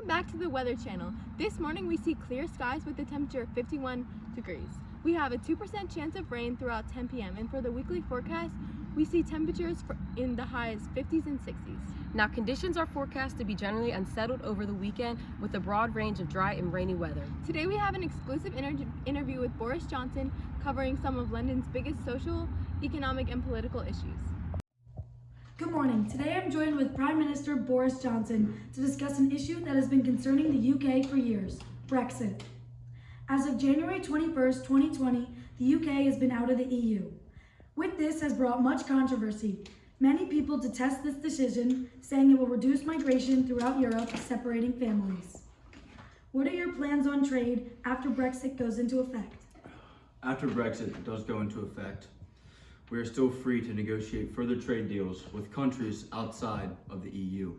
Welcome back to the Weather Channel. This morning we see clear skies with a temperature of 51 degrees. We have a 2% chance of rain throughout 10 p.m. and for the weekly forecast, we see temperatures in the highs 50s and 60s. Now conditions are forecast to be generally unsettled over the weekend with a broad range of dry and rainy weather. Today we have an exclusive interview with Boris Johnson covering some of London's biggest social, economic and political issues. Good morning. Today I'm joined with Prime Minister Boris Johnson to discuss an issue that has been concerning the UK for years, Brexit. As of January 21st, 2020, the UK has been out of the EU. With this has brought much controversy. Many people detest this decision, saying it will reduce migration throughout Europe, separating families. What are your plans on trade after Brexit goes into effect? After Brexit does go into effect, we are still free to negotiate further trade deals with countries outside of the EU.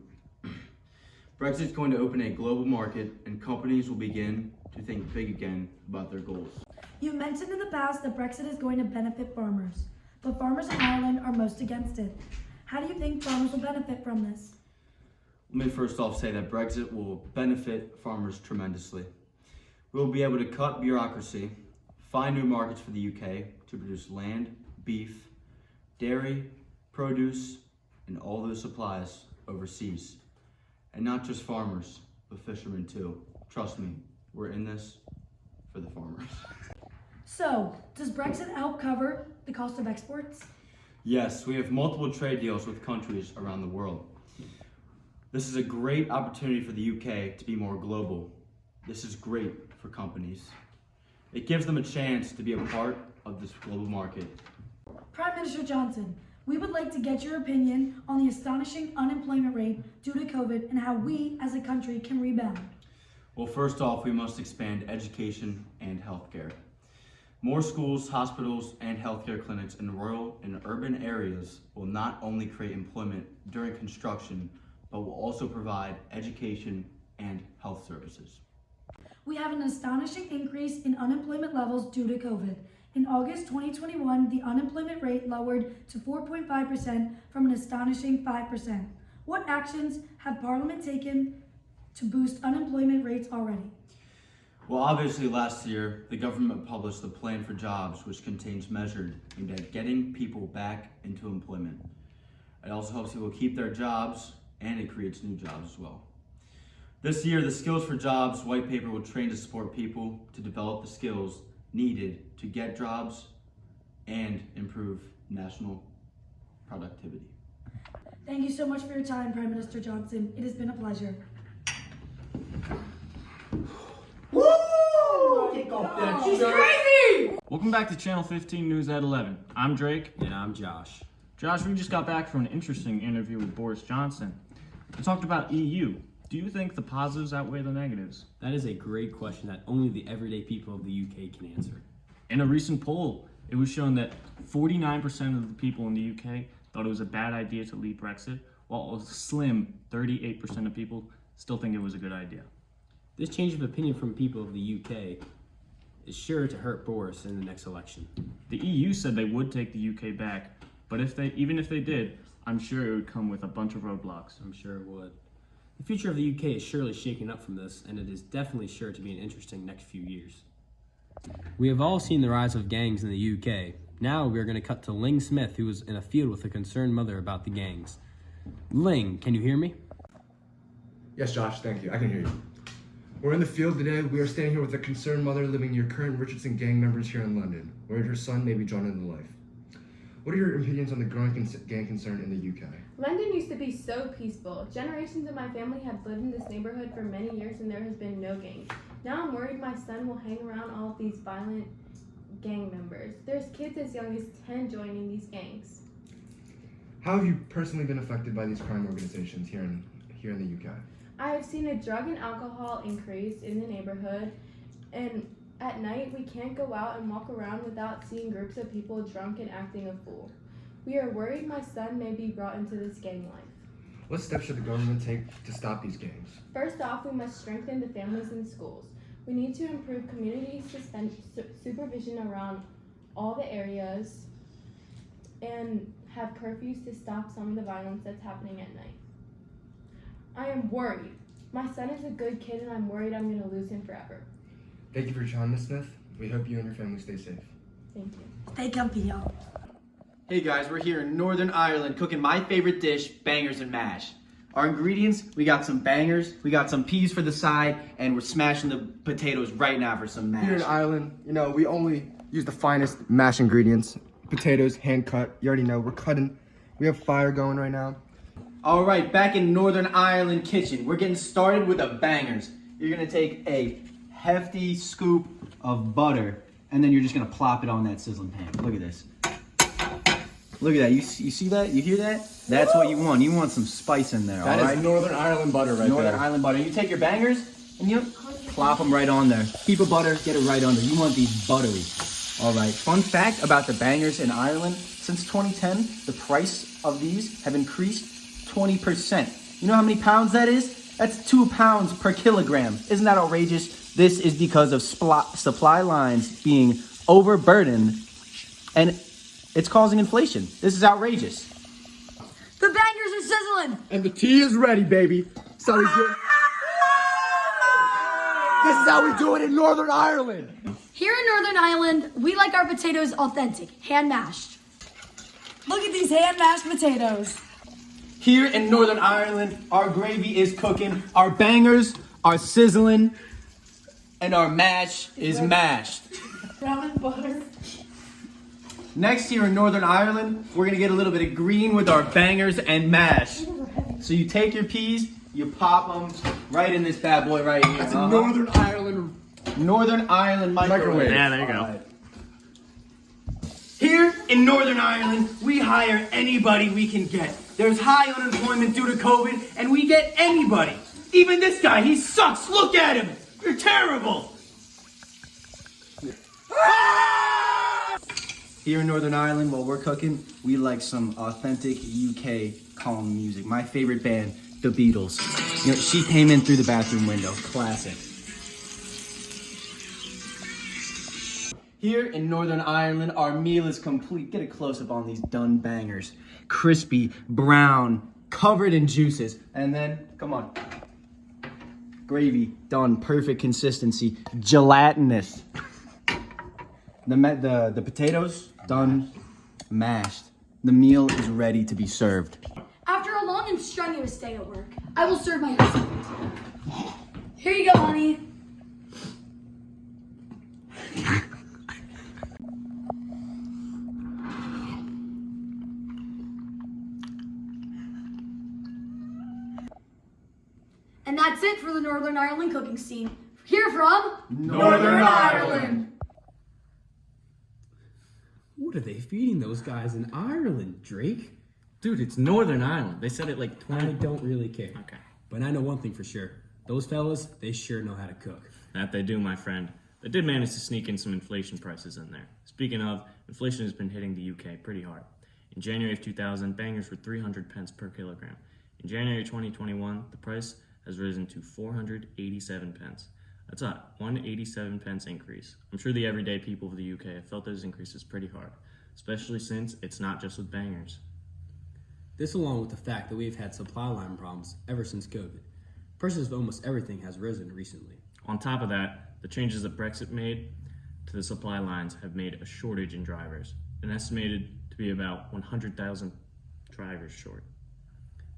Brexit is going to open a global market and companies will begin to think big again about their goals. You've mentioned in the past that Brexit is going to benefit farmers, but farmers in Ireland are most against it. How do you think farmers will benefit from this? Let me first off say that Brexit will benefit farmers tremendously. We'll be able to cut bureaucracy, find new markets for the UK to produce land, beef, dairy, produce, and all those supplies overseas. And not just farmers, but fishermen too. Trust me, we're in this for the farmers. So, does Brexit help cover the cost of exports? Yes, we have multiple trade deals with countries around the world. This is a great opportunity for the UK to be more global. This is great for companies. It gives them a chance to be a part of this global market. Prime Minister Johnson, we would like to get your opinion on the astonishing unemployment rate due to COVID and how we as a country can rebound. Well, first off, we must expand education and healthcare. More schools, hospitals, and healthcare clinics in rural and urban areas will not only create employment during construction, but will also provide education and health services. We have an astonishing increase in unemployment levels due to COVID. In August 2021, the unemployment rate lowered to 4.5% from an astonishing 5%. What actions have Parliament taken to boost unemployment rates already? Well, obviously last year, the government published the Plan for Jobs, which contains measures aimed at getting people back into employment. It also helps people keep their jobs, and it creates new jobs as well. This year, the Skills for Jobs white paper will train to support people to develop the skills needed to get jobs and improve national productivity. Thank you so much for your time, Prime Minister Johnson. It has been a pleasure. She's crazy! Welcome back to Channel 15 News at 11. I'm Drake. And I'm Josh. Josh, we just got back from an interesting interview with Boris Johnson. We talked about EU. Do you think the positives outweigh the negatives? That is a great question that only the everyday people of the UK can answer. In a recent poll, it was shown that 49% of the people in the UK thought it was a bad idea to leave Brexit, while a slim 38% of people still think it was a good idea. This change of opinion from people of the UK is sure to hurt Boris in the next election. The EU said they would take the UK back, but even if they did, I'm sure it would come with a bunch of roadblocks. I'm sure it would. The future of the UK is surely shaking up from this, and it is definitely sure to be an interesting next few years. We have all seen the rise of gangs in the UK. Now we are going to cut to Ling Smith, who was in a field with a concerned mother about the gangs. Ling, can you hear me? Yes, Josh, thank you. I can hear you. We're in the field today. We are standing here with a concerned mother living near current Richardson gang members here in London, where her son may be drawn into life. What are your opinions on the growing gang concern in the UK? London used to be so peaceful. Generations of my family have lived in this neighborhood for many years and there has been no gangs. Now I'm worried my son will hang around all of these violent gang members. There's kids as young as 10 joining these gangs. How have you personally been affected by these crime organizations here in the UK? I have seen a drug and alcohol increase in the neighborhood, and at night we can't go out and walk around without seeing groups of people drunk and acting a fool. We are worried my son may be brought into this gang life. What steps should the government take to stop these gangs? First off, we must strengthen the families in schools. We need to improve community supervision around all the areas and have curfews to stop some of the violence that's happening at night. I am worried My son is a good kid and I'm worried I'm going to lose him forever. Thank you for your time, Ms. Smith. We hope you and your family stay safe. Thank you. Stay comfy, y'all. Hey guys, we're here in Northern Ireland cooking my favorite dish, bangers and mash. Our ingredients, we got some bangers, we got some peas for the side, and we're smashing the potatoes right now for some mash. Here in Ireland, we only use the finest mash ingredients. Potatoes, hand cut. You already know, we're cutting. We have fire going right now. All right, back in Northern Ireland kitchen, we're getting started with the bangers. You're gonna take a hefty scoop of butter, and then you're just gonna plop it on that sizzling pan. Look at this. Look at that. You see that? You hear that? That's what you want. You want some spice in there. That is Northern Ireland butter right Northern there. Ireland butter. You take your bangers and you plop them right on there. Heap of butter, get it right under. You want these buttery. All right. Fun fact about the bangers in Ireland: since 2010, the price of these have increased 20%. You know how many pounds that is? That's 2 pounds per kilogram. Isn't that outrageous? This is because of supply lines being overburdened, and it's causing inflation. This is outrageous. The bangers are sizzling. And the tea is ready, baby. This is how we do it. This is how we do it in Northern Ireland. Here in Northern Ireland, we like our potatoes authentic, hand mashed. Look at these hand mashed potatoes. Here in Northern Ireland, our gravy is cooking, our bangers are sizzling, and our mash is mashed. Brown and butter. Next, here in Northern Ireland, we're gonna get a little bit of green with our bangers and mash. So you take your peas, you pop them right in this bad boy right here. That's a Northern Ireland Northern Ireland microwave. Yeah, there you go. Right. Here in Northern Ireland, we hire anybody we can get. There's high unemployment due to COVID, and we get anybody. Even this guy, he sucks. Look at him. You're terrible. Here in Northern Ireland, while we're cooking, we like some authentic UK calm music. My favorite band, the Beatles. She came in through the bathroom window. Classic. Here in Northern Ireland, our meal is complete. Get a close-up on these done bangers. Crispy, brown, covered in juices. And then, come on. Gravy, done, perfect consistency, gelatinous. The potatoes, done, mashed. The meal is ready to be served. After a long and strenuous day at work, I will serve my husband. Here you go, honey. And that's it for the Northern Ireland cooking scene. Here from Northern Ireland. What are they feeding those guys in Ireland, Drake? Dude, it's Northern Ireland. They said it like I 20. don't really care. Okay. But I know one thing for sure. Those fellas, they sure know how to cook. That they do, my friend. They did manage to sneak in some inflation prices in there. Speaking of, inflation has been hitting the UK pretty hard. In January of 2000, bangers were 300 pence per kilogram. In January 2021, the price has risen to 487 pence. That's a 187 pence increase. I'm sure the everyday people of the UK have felt those increases pretty hard, especially since it's not just with bangers. This along with the fact that we've had supply line problems ever since COVID. Prices of almost everything has risen recently. On top of that, the changes that Brexit made to the supply lines have made a shortage in drivers, and estimated to be about 100,000 drivers short.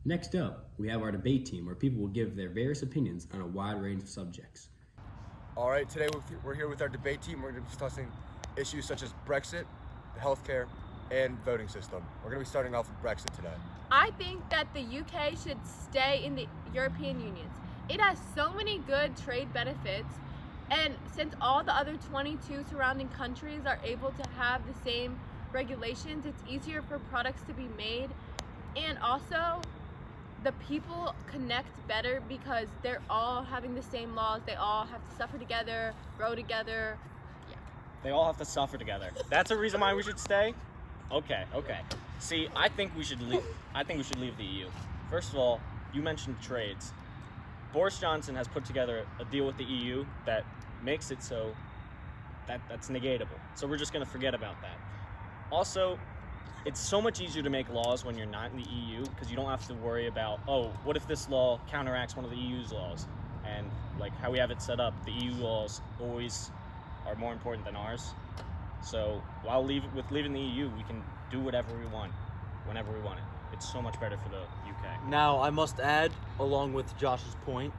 Next up, we have our debate team where people will give their various opinions on a wide range of subjects. All right, today we're here with our debate team. We're going to be discussing issues such as Brexit, the healthcare, and voting system. We're going to be starting off with Brexit today. I think that the UK should stay in the European Union. It has so many good trade benefits, and since all the other 22 surrounding countries are able to have the same regulations, it's easier for products to be made, and also the people connect better because they're all having the same laws. They all have to suffer together, grow together. They all have to suffer together. That's a reason why we should stay? Okay. See, I think we should leave the EU. First of all, you mentioned trades. Boris Johnson has put together a deal with the EU that makes it so that's negatable. So we're just going to forget about that. Also, it's so much easier to make laws when you're not in the EU because you don't have to worry about, oh, what if this law counteracts one of the EU's laws? And like how we have it set up, the EU laws always are more important than ours. So with leaving the EU, we can do whatever we want, whenever we want it. It's so much better for the UK. Now, I must add, along with Josh's point,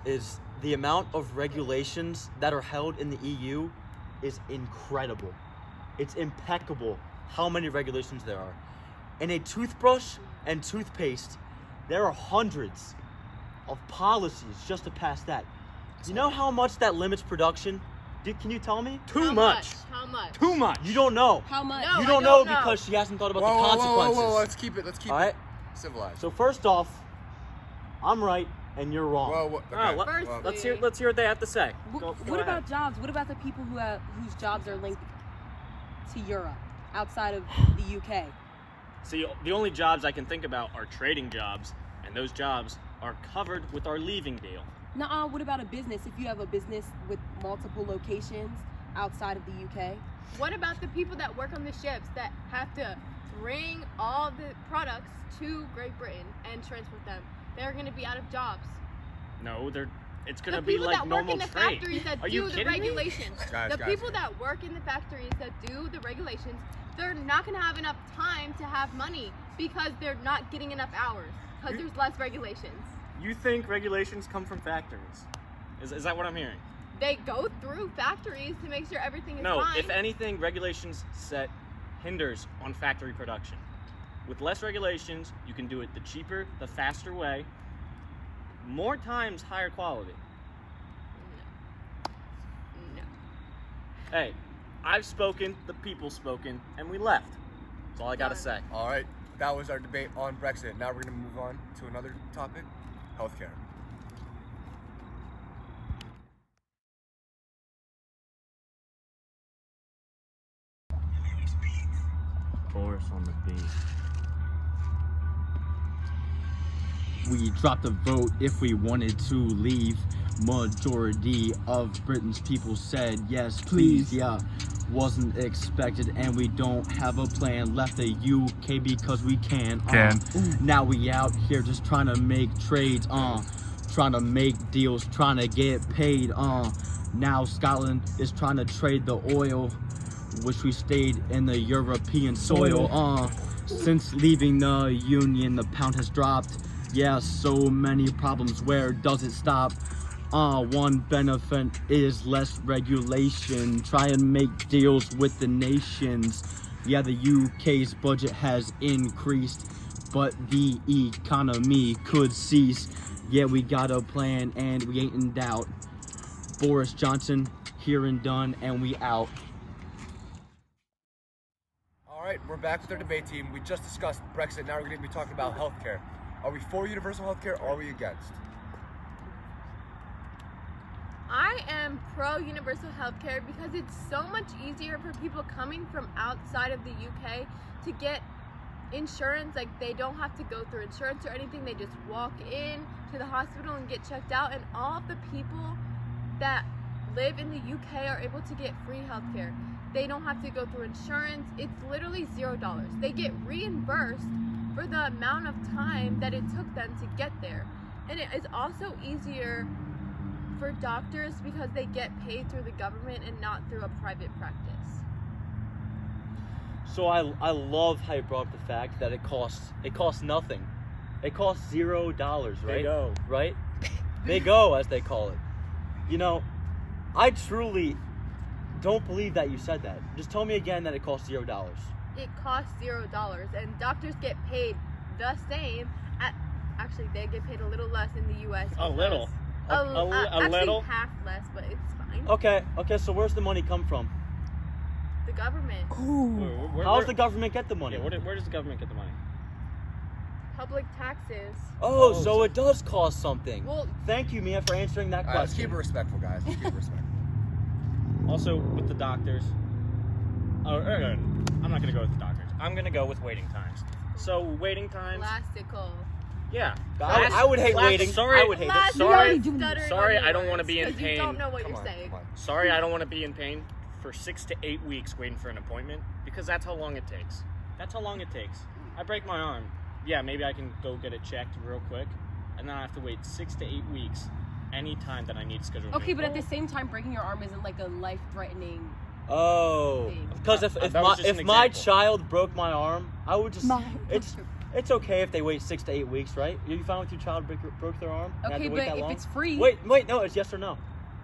is the amount of regulations that are held in the EU is incredible. It's impeccable how many regulations there are. In a toothbrush and toothpaste, there are hundreds of policies just to pass that. Do you know how much that limits production? Can you tell me? Too much. How much? Too much. You don't know. How much? No, You I don't know because she hasn't thought about the consequences. Whoa, let's keep it All right? civilized. So first off, I'm right and you're wrong. Let's hear what they have to say. Go What ahead. about jobs? What about the people whose jobs are linked to Europe, outside of the UK? See, the only jobs I can think about are trading jobs, and those jobs are covered with our leaving deal. Nuh-uh, what about a business? If you have a business with multiple locations outside of the UK? What about the people that work on the ships that have to bring all the products to Great Britain and transport them? They're going to be out of jobs. No, it's going The to be people like that work normal in the trade. factories that Are you do the kidding me? regulations. The people that work in the factories that do the regulations, they're not going to have enough time to have money because they're not getting enough hours because there's less regulations. You think regulations come from factories? Is that what I'm hearing? They go through factories to make sure everything is No, fine. if anything, regulations hinders on factory production. With less regulations, you can do it the cheaper, the faster way, more times higher quality. No. Hey, I've spoken, the people spoken, and we left. That's all I gotta say. All right, that was our debate on Brexit. Now we're going to move on to another topic, healthcare. Boris on the beat. We dropped a vote if we wanted to leave. Majority of Britain's people said yes, please, yeah. Wasn't expected, and we don't have a plan. Left the UK because we can. Now we out here just trying to make trades, trying to make deals, trying to get paid, Now Scotland is trying to trade the oil, which we stayed in the European soil, Since leaving the Union, the pound has dropped. Yeah, so many problems, where does it stop? One benefit is less regulation. Try and make deals with the nations. Yeah, the UK's budget has increased, but the economy could cease. Yeah, we got a plan and we ain't in doubt. Boris Johnson, here and done, and we out. All right, we're back with our debate team. We just discussed Brexit. Now we're going to be talking about healthcare. Are we for universal healthcare or are we against? I am pro universal healthcare because it's so much easier for people coming from outside of the UK to get insurance. Like, they don't have to go through insurance or anything. They just walk in to the hospital and get checked out, and all of the people that live in the UK are able to get free healthcare. They don't have to go through insurance. It's literally $0. They get reimbursed for the amount of time that it took them to get there. And it is also easier for doctors because they get paid through the government and not through a private practice. So I love how you brought up the fact that it costs nothing. It costs $0, right? They go. Right? They go, as they call it. You know, I truly don't believe that you said that. Just tell me again that it costs $0. It costs $0, and doctors get paid the same. Actually, they get paid a little less in the U.S. A little. Actually, little. half less, but it's fine. Okay, so where's the money come from? The government. How does the government get the money? Yeah, where does the government get the money? Public taxes. Oh, so it does cost something. Well, thank you, Mia, for answering that All right, let's question. keep it respectful, guys. Let's keep it respectful. Also, with the doctors, I'm not going to go with the doctors. I'm going to go with waiting times. So, waiting times, Plastical. yeah. I would hate waiting. Sorry, I would hate it. Sorry, I don't want to be in Because you pain. don't know what Come you're on, saying. come on. Sorry, I don't want to be in pain for 6 to 8 weeks waiting for an appointment, because that's how long it takes. That's how long it takes. I break my arm. Yeah, maybe I can go get it checked real quick, and then I have to wait 6 to 8 weeks any time that I need scheduled. Okay, but at the same time, breaking your arm isn't like a life-threatening. Oh, because if my child broke my arm, I would just it's okay if they wait 6 to 8 weeks, right? You fine with your child broke their arm? Okay, but if it's free. Wait, no, it's yes or no.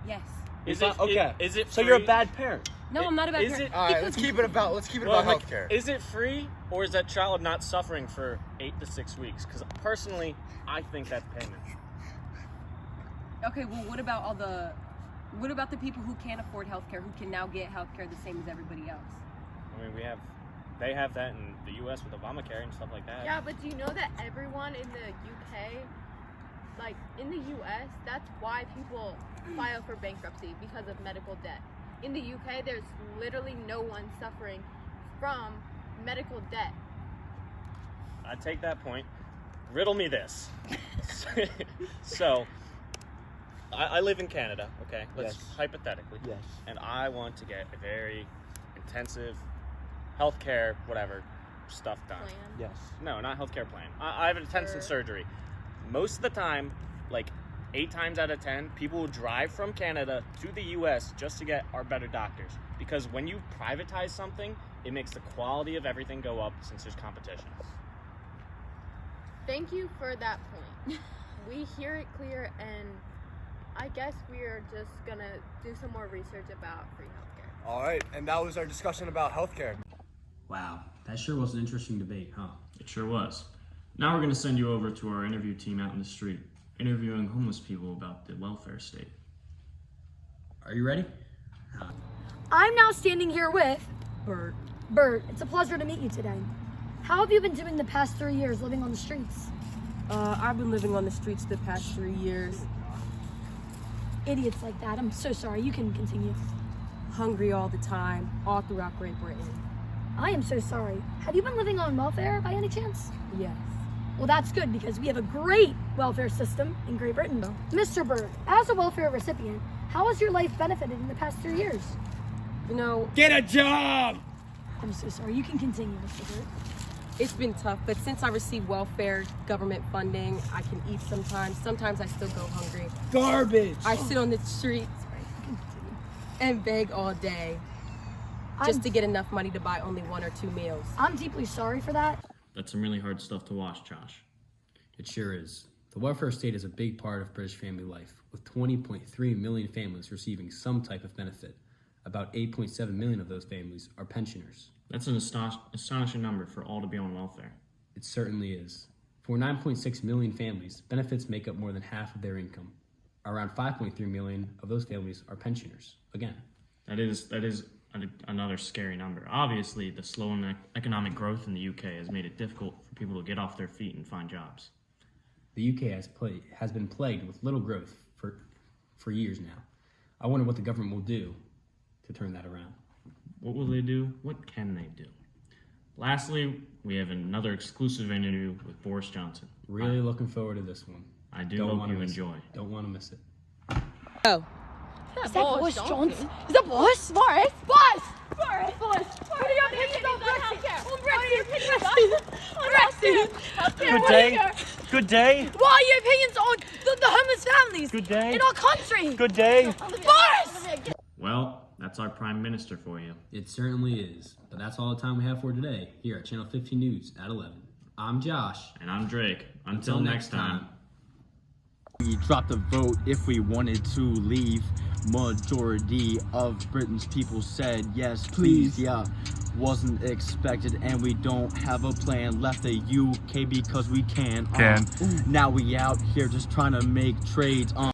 Yes. Is it okay? Is it free? So you're a bad parent? No, I'm not a bad parent. All right, let's keep it about healthcare. Is it free, or is that child not suffering for 8 to 6 weeks? Because personally, I think that's payment. Okay, well, what about the people who can't afford healthcare, who can now get healthcare the same as everybody else? I mean, they have that in the U.S. with Obamacare and stuff like that. Yeah, but do you know that everyone in the UK, like in the U.S., that's why people file for bankruptcy, because of medical debt. In the UK, there's literally no one suffering from medical debt. I take that point. Riddle me this. So, I live in Canada, okay? Let's hypothetically. Yes. And I want to get a very intensive healthcare, whatever, stuff done. Plan. Yes. No, not healthcare plan. I have an intensive surgery. Most of the time, like 8 times out of 10, people will drive from Canada to the U.S. just to get our better doctors. Because when you privatize something, it makes the quality of everything go up since there's competition. Thank you for that point. We hear it clear, and I guess we're just gonna do some more research about free healthcare. All right, and that was our discussion about healthcare. Wow, that sure was an interesting debate, huh? It sure was. Now we're going to send you over to our interview team out in the street, interviewing homeless people about the welfare state. Are you ready? I'm now standing here with Bert. Bert. It's a pleasure to meet you today. How have you been doing the past 3 years living on the streets? I've been living on the streets the past 3 years. Idiots like that. I'm so sorry. You can continue. Hungry all the time, all throughout Great Britain. I am so sorry. Have you been living on welfare by any chance? Yes. Well, that's good because we have a great welfare system in Great Britain. Mr. Bird, as a welfare recipient, how has your life benefited in the past 3 years? You know, Get a job! I'm so sorry. You can continue, Mr. Bird. it's been tough, but since I receive welfare, government funding, I can eat sometimes. Sometimes I still go hungry. Garbage! I sit on the streets and beg all day just to get enough money to buy only 1 or 2 meals. I'm deeply sorry for that. That's some really hard stuff to watch, Josh. It sure is. The welfare state is a big part of British family life, with 20.3 million families receiving some type of benefit. About 8.7 million of those families are pensioners. That's an astonishing number for all to be on welfare. It certainly is. For 9.6 million families, benefits make up more than half of their income. Around 5.3 million of those families are pensioners. Again, That is another scary number. Obviously, the slow economic growth in the UK has made it difficult for people to get off their feet and find jobs. the UK has been plagued with little growth for years now. I wonder what the government will do to turn that around. What will they do? What can they do? Lastly, we have another exclusive interview with Boris Johnson. Really looking forward to this one. I do hope you enjoy. Don't want to miss it. Oh. Is that Boris Johnson? Is that Boris? Boris? Boris! What are your opinions on Brexit? On Brexit! Good day. Good day. What are your opinions on the homeless families Good day. in our country? Good day. Boris! Well, that's our Prime Minister for you. It certainly is. But that's all the time we have for today here at Channel 15 News at 11. I'm Josh. And I'm Drake. Until next time. We dropped a vote if we wanted to leave. Majority of Britain's people said yes, please, yeah. Wasn't expected, and we don't have a plan. Left the UK because we can. Now we out here just trying to make trades.